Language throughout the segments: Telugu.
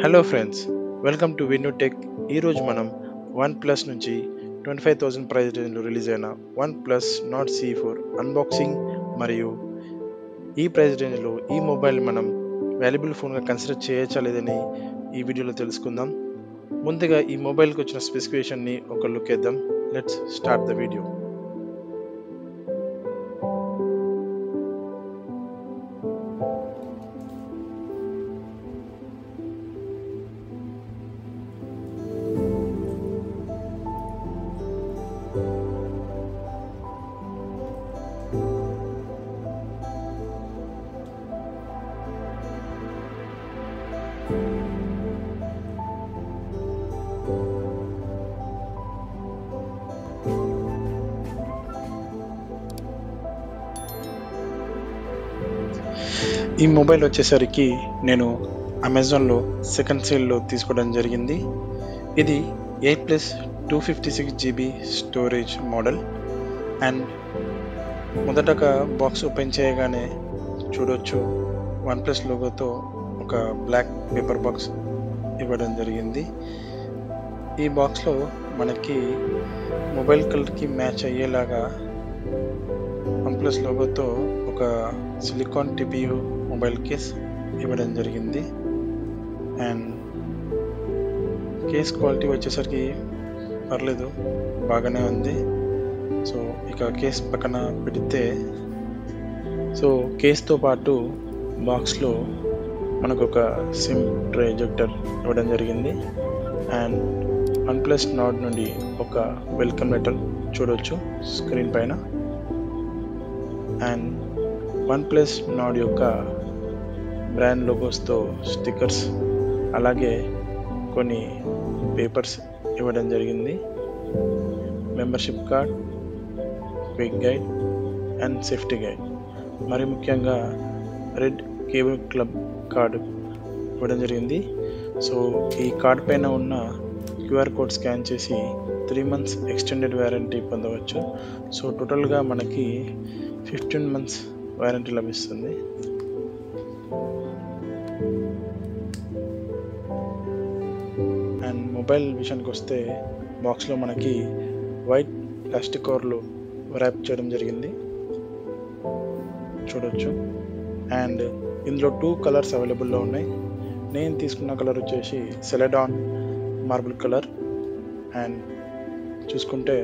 Hello friends, welcome to Vinyu tech. ఈరోజు మనం వన్ ప్లస్ నుంచి 25,000 ప్రైస్ రేంజ్లో రిలీజ్ అయిన one plus not C4 unboxing మరియు ఈ ప్రైస్ రేంజ్లో ఈ మొబైల్ మనం వాల్యుబుల్ ఫోన్గా కన్సిడర్ చేయొచ్చా లేదని ఈ వీడియోలో తెలుసుకుందాం. ముందుగా ఈ మొబైల్కి వచ్చిన స్పెసిఫికేషన్ని ఒక లుక్ వేద్దాం. Let's start the video. ఈ మొబైల్ వచ్చేసరికి నేను అమెజాన్లో సెకండ్ సేల్లో తీసుకోవడం జరిగింది. ఇది 8+256GB స్టోరేజ్ మోడల్. అండ్ మొదటగా బాక్స్ ఓపెన్ చేయగానే చూడొచ్చు వన్ ప్లస్ లోగోతో ఒక బ్లాక్ పేపర్ బాక్స్ ఇవ్వడం జరిగింది. ఈ బాక్స్లో మనకి మొబైల్ కలర్కి మ్యాచ్ అయ్యేలాగా వన్ ప్లస్ లోగోతో ఒక సిలికాన్ TPU మొబైల్ కేస్ ఇవ్వడం జరిగింది. అండ్ కేస్ క్వాలిటీ వచ్చేసరికి పర్లేదు, బాగానే ఉంది. సో ఇక కేస్ పక్కన పెడితే, సో కేస్తో పాటు బాక్స్లో మనకు ఒక సిమ్ ట్రే ఎజెక్టర్ ఇవ్వడం జరిగింది. అండ్ వన్ ప్లస్ నాట్ నుండి ఒక వెల్కమ్ లెటర్ చూడవచ్చు స్క్రీన్ పైన. అండ్ వన్ ప్లస్ నాట్ యొక్క బ్రాండ్ లోగోస్తో స్టిక్కర్స్, అలాగే కొన్ని పేపర్స్ ఇవ్వడం జరిగింది. Membership card, quick guide and safety guide, మరి ముఖ్యంగా రెడ్ కేబుల్ క్లబ్ కార్డు ఇవ్వడం జరిగింది. సో ఈ కార్డ్ పైన ఉన్న QR కోడ్ స్కాన్ చేసి 3 months ఎక్స్టెండెడ్ వారంటీ పొందవచ్చు. సో టోటల్గా మనకి 15 months వారంటీ లభిస్తుంది. అండ్ మొబైల్ విషయానికి వస్తే బాక్స్లో మనకి వైట్ ప్లాస్టిక్ కవర్లో ర్యాప్ చేయడం జరిగింది చూడొచ్చు. అండ్ ఇందులో 2 కలర్స్ అవైలబుల్లో ఉన్నాయి. నేను తీసుకున్న కలర్ వచ్చేసి సెలడాన్ మార్బుల్ కలర్. అండ్ చూసుకుంటే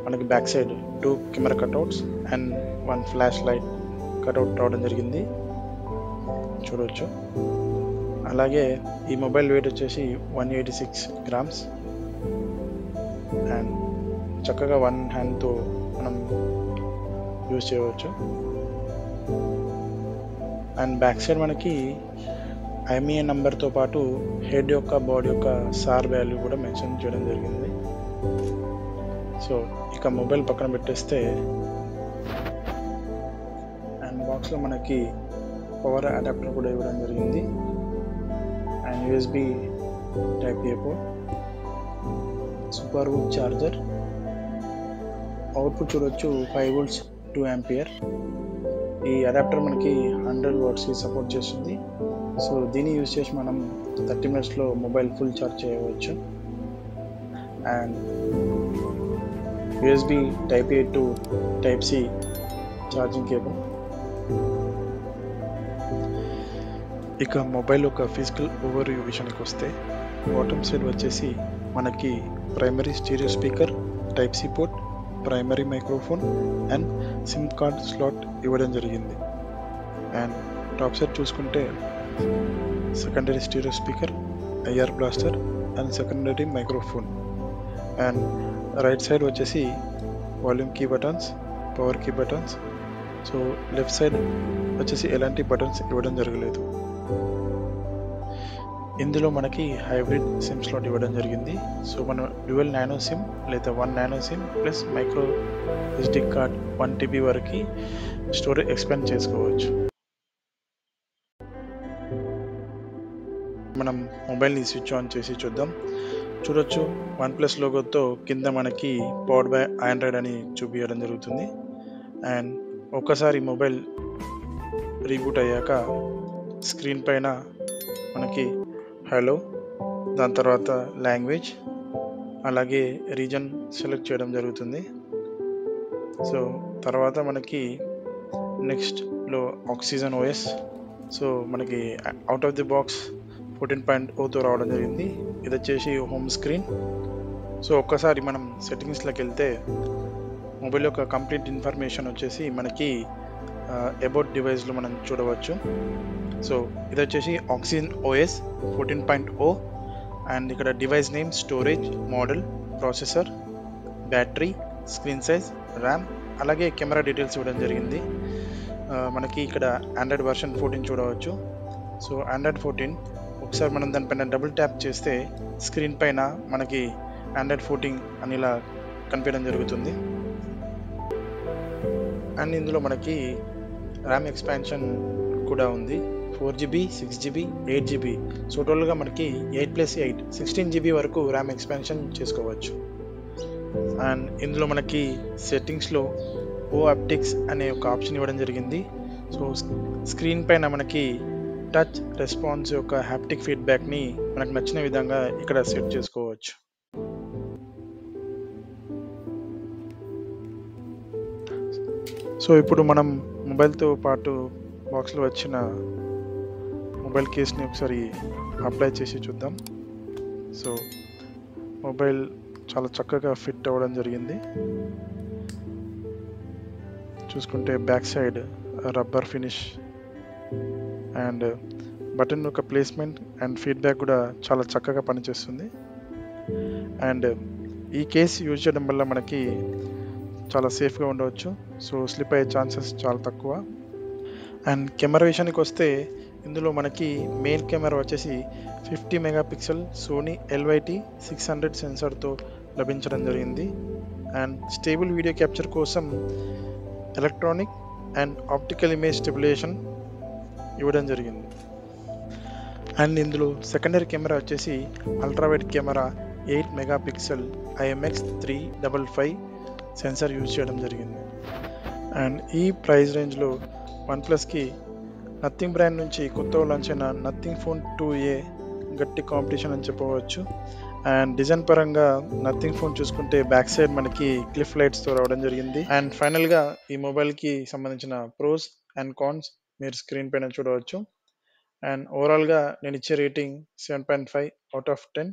మనకి back side 2 camera cutouts and 1 flash light cutout రావడం జరిగింది చూడవచ్చు. అలాగే ఈ మొబైల్ వెయిట్ వచ్చేసి 186 grams. అండ్ చక్కగా వన్ హ్యాండ్తో మనం యూజ్ చేయవచ్చు. అండ్ బ్యాక్ సైడ్ మనకి IMEI నెంబర్తో పాటు హెడ్ యొక్క బాడీ యొక్క సార్ వాల్యూ కూడా మెన్షన్ చేయడం జరిగింది. సో ఇక మొబైల్ పక్కన పెట్టేస్తే, అండ్ బాక్స్లో మనకి పవర్ అడాప్టర్ కూడా ఇవ్వడం జరిగింది. And USB Type-A port, super వుడ్ చార్జర్, అవుట్పుట్ చూడొచ్చు 5 volts 2 ampere. ఈ అడాప్టర్ మనకి 100 wattsకి సపోర్ట్ చేస్తుంది. సో దీన్ని యూజ్ చేసి మనం 30 minutesలో మొబైల్ ఫుల్ ఛార్జ్ చేయవచ్చు. And USB Type-A to Type-C charging cable. ఇక మొబైల్ ఒక ఫిజికల్ ఓవర్వ్యూ విషయానికి వస్తే, బాటమ్ సైడ్ వచ్చేసి మనకి primary stereo speaker, Type-C port, primary microphone and SIM card slot ఇవ్వడం జరిగింది. అండ్ టాప్ సైడ్ చూసుకుంటే secondary stereo speaker, IR blaster and secondary microphone. And right side వచ్చేసి volume key buttons, power key buttons. So left side వచ్చేసి ఎలాంటి బటన్స్ ఇవ్వడం జరగలేదు. ఇందులో మనకి హైబ్రిడ్ సిమ్ స్లాట్ ఇవ్వడం జరిగింది. సో మనం డ్యూయల్ నానో సిమ్ లేదా 1 nano SIM plus micro SD card 1 TB వరకు స్టోరేజ్ ఎక్స్పాండ్ చేసుకోవచ్చు. మనం మొబైల్ని స్విచ్ ఆన్ చేసి చూద్దాం. చూడొచ్చు వన్ ప్లస్ లోగోతో కింద మనకి పవర్డ్ బై ఆండ్రాయిడ్ అని చూపించడం జరుగుతుంది. అండ్ ఒక్కసారి మొబైల్ రీబూట్ అయ్యాక స్క్రీన్ పైన మనకి హలో, దాని తర్వాత లాంగ్వేజ్, అలాగే రీజన్ సెలెక్ట్ చేయడం జరుగుతుంది. సో తర్వాత మనకి నెక్స్ట్లో ఆక్సిజన్ ఓఎస్. సో మనకి అవుట్ ఆఫ్ ది బాక్స్ 14.0తో రావడం జరిగింది. ఇది వచ్చేసి హోమ్ స్క్రీన్. సో ఒక్కసారి మనం సెట్టింగ్స్లోకి వెళ్తే మొబైల్ యొక్క కంప్లీట్ ఇన్ఫర్మేషన్ వచ్చేసి మనకి అబౌట్ డివైస్లో మనం చూడవచ్చు. సో ఇది వచ్చేసి ఆక్సిజన్ ఓఎస్ 14.0 అండ్ ఇక్కడ device name, storage, model, processor, battery, screen size, RAM, అలాగే కెమెరా డీటెయిల్స్ ఇవ్వడం జరిగింది. మనకి ఇక్కడ ఆండ్రాయిడ్ వర్షన్ 14 చూడవచ్చు. సో ఆండ్రాయిడ్ 14 ఒకసారి మనం దానిపైన డబుల్ ట్యాప్ చేస్తే స్క్రీన్ పైన మనకి ఆండ్రాయిడ్ 14 అని ఇలా కనిపించడం జరుగుతుంది. అండ్ ఇందులో మనకి ర్యామ్ ఎక్స్పాన్షన్ కూడా ఉంది. 4GB, 6GB, 8GB. సో టోటల్గా మనకి 8+8 16GB వరకు ర్యామ్ ఎక్స్పాన్షన్ చేసుకోవచ్చు. అండ్ ఇందులో మనకి సెట్టింగ్స్లో ఓ అప్టిక్స్ అనే ఒక ఆప్షన్ ఇవ్వడం జరిగింది. సో స్క్రీన్ పైన మనకి టచ్ రెస్పాన్స్ యొక్క హ్యాప్టిక్ ఫీడ్బ్యాక్ని మనకు నచ్చిన విధంగా ఇక్కడ సెట్ చేసుకోవచ్చు. సో ఇప్పుడు మనం మొబైల్తో పాటు బాక్స్లో వచ్చిన మొబైల్ కేస్ని ఒకసారి అప్లై చేసి చూద్దాం. సో మొబైల్ చాలా చక్కగా ఫిట్ అవ్వడం జరిగింది. చూసుకుంటే back side rubber finish and button యొక్క ప్లేస్మెంట్ అండ్ ఫీడ్బ్యాక్ కూడా చాలా చక్కగా పనిచేస్తుంది. అండ్ ఈ కేస్ యూజ్ చేయడం వల్ల మనకి చాలా సేఫ్గా ఉండవచ్చు. సో స్లిప్ అయ్యే ఛాన్సెస్ చాలా తక్కువ. అండ్ కెమెరా విషయానికి వస్తే ఇందులో మనకి మెయిన్ కెమెరా వచ్చేసి 50 మెగాపిక్సెల్ సోనీ LYT 600 సెన్సార్తో లభించడం జరిగింది. అండ్ స్టేబుల్ వీడియో క్యాప్చర్ కోసం electronic and optical image stabilization ఇవ్వడం జరిగింది. అండ్ ఇందులో సెకండరీ కెమెరా వచ్చేసి ultrawide camera 8 megapixel IMX355 sensor use చేయడం జరిగింది. అండ్ ఈ ప్రైస్ రేంజ్లో వన్ప్లస్కి నథింగ్ బ్రాండ్ నుంచి కొత్తగా లాంచ్ అయిన నథింగ్ ఫోన్ 2A గట్టి కాంపిటీషన్ అని చెప్పవచ్చు. అండ్ డిజైన్ పరంగా నథింగ్ ఫోన్ చూసుకుంటే బ్యాక్ సైడ్ మనకి క్లిఫ్ లైట్స్తో రావడం జరిగింది. అండ్ ఫైనల్గా ఈ మొబైల్కి సంబంధించిన ప్రోస్ అండ్ కాన్స్ మీరు స్క్రీన్ పైన చూడవచ్చు. అండ్ ఓవరాల్గా నేను ఇచ్చే రేటింగ్ 7.5 out of 10.